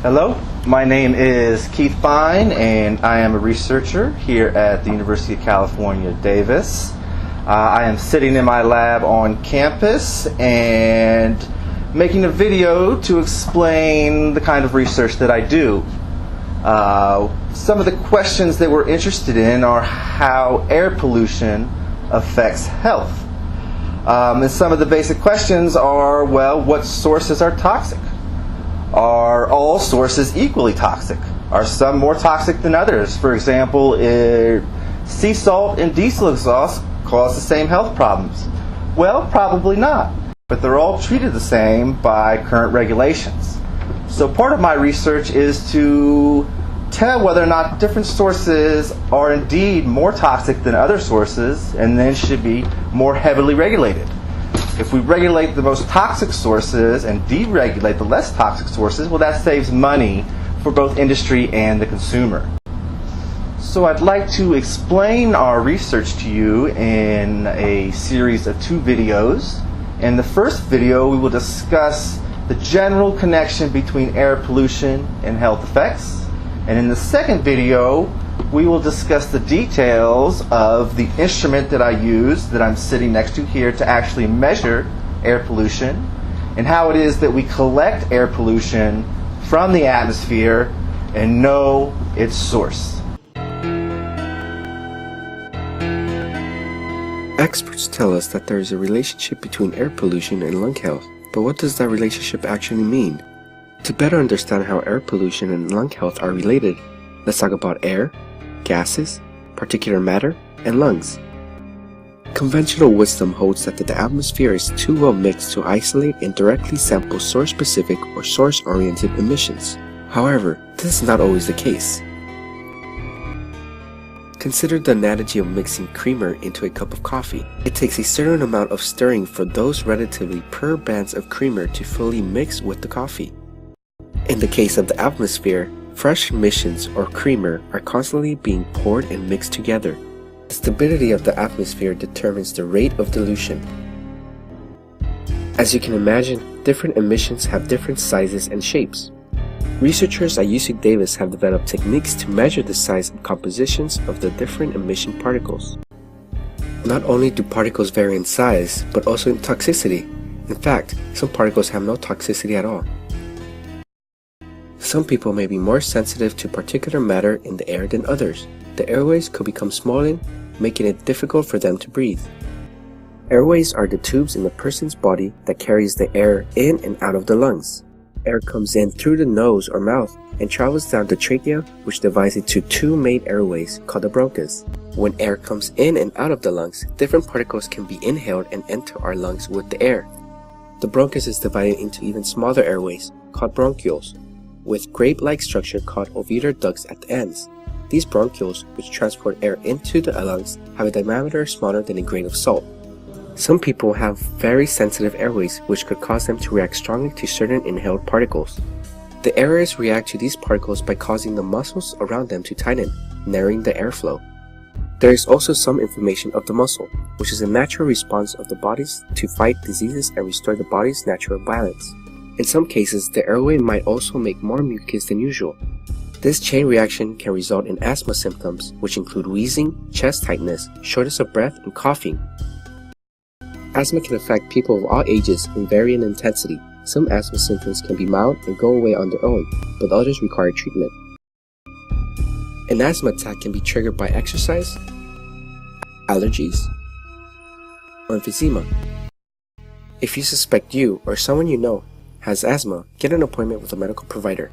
Hello, my name is Keith Fine, and I am a researcher here at the University of California, Davis. I am sitting in my lab on campus and making a video to explain the kind of research that I do. Some of the questions that we're interested in are how air pollution affects health. And some of the basic questions are, well, what sources are toxic? Are all sources equally toxic? Are some more toxic than others? For example, sea salt and diesel exhaust cause the same health problems? Well, probably not. But they're all treated the same by current regulations. So part of my research is to tell whether or not different sources are indeed more toxic than other sources and then should be more heavily regulated. If we regulate the most toxic sources and deregulate the less toxic sources, well, that saves money for both industry and the consumer. So I'd like to explain our research to you in a series of 2 videos. In the first video, we will discuss the general connection between air pollution and health effects. And in the second video, we will discuss the details of the instrument that I use, that I'm sitting next to here, to actually measure air pollution, and how it is that we collect air pollution from the atmosphere and know its source. Experts tell us that there is a relationship between air pollution and lung health, but what does that relationship actually mean? To better understand how air pollution and lung health are related, let's talk about air, gases, particulate matter, and lungs. Conventional wisdom holds that the atmosphere is too well mixed to isolate and directly sample source-specific or source-oriented emissions. However, this is not always the case. Consider the analogy of mixing creamer into a cup of coffee. It takes a certain amount of stirring for those relatively pure bands of creamer to fully mix with the coffee. In the case of the atmosphere, fresh emissions or creamer are constantly being poured and mixed together. The stability of the atmosphere determines the rate of dilution. As you can imagine, different emissions have different sizes and shapes. Researchers at UC Davis have developed techniques to measure the size and compositions of the different emission particles. Not only do particles vary in size, but also in toxicity. In fact, some particles have no toxicity at all. Some people may be more sensitive to particulate matter in the air than others. The airways could become swollen, making it difficult for them to breathe. Airways are the tubes in a person's body that carries the air in and out of the lungs. Air comes in through the nose or mouth and travels down the trachea, which divides into 2 main airways called the bronchus. When air comes in and out of the lungs, different particles can be inhaled and enter our lungs with the air. The bronchus is divided into even smaller airways called bronchioles, with grape-like structure called alveolar ducts at the ends. These bronchioles, which transport air into the lungs, have a diameter smaller than a grain of salt. Some people have very sensitive airways, which could cause them to react strongly to certain inhaled particles. The airways react to these particles by causing the muscles around them to tighten, narrowing the airflow. There is also some inflammation of the muscle, which is a natural response of the bodies to fight diseases and restore the body's natural balance. In some cases, the airway might also make more mucus than usual. This chain reaction can result in asthma symptoms, which include wheezing, chest tightness, shortness of breath, and coughing. Asthma can affect people of all ages and vary in intensity. Some asthma symptoms can be mild and go away on their own, but others require treatment. An asthma attack can be triggered by exercise, allergies, or emphysema. If you suspect you or someone you know has asthma, get an appointment with a medical provider.